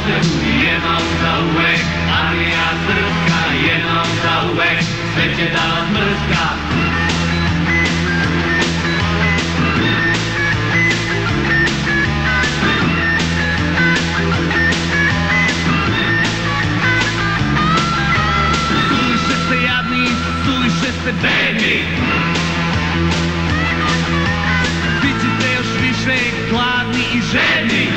Osvetu jednom za uvek, armija srpska jednom za uvek, sve će da vas mrska. Suviše ste jadni, suviše ste bedni, bićete još više gladni i žedni.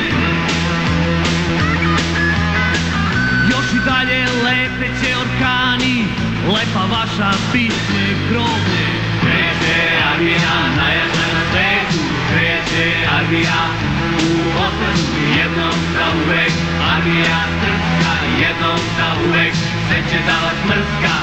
Još i dalje leteće orkani, lepa vaša biće groblje. Kreće armija najjača na svetu, kreće armija u Osvetu jednom za uvek, armija srpska jednom za uvek, sve će da vas mrska.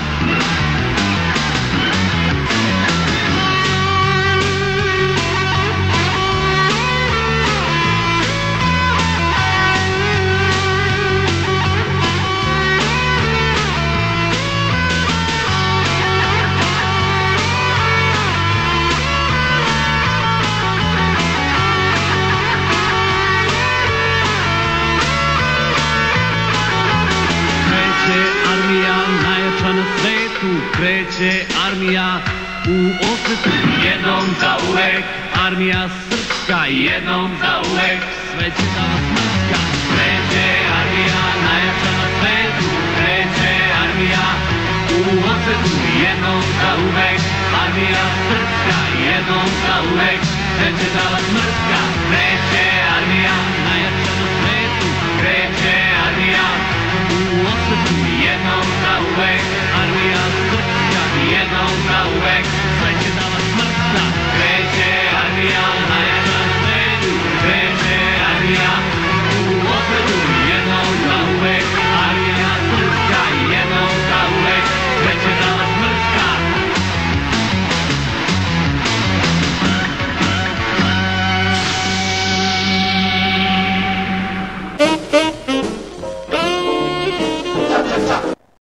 Kreće armija u Osvetu jednom za uvek, armija srpska jednom za uvek, sve će da vas mrska. Kreće armija najjača na svetu, kreće armija u Osvetu jednom za uvek, armija srpska jednom za uvek, sve će da vas mrska. Kreće armija najjača na svetu, kreće armija u Osvetu jednom za uvek, armija srpska jednom za uvek.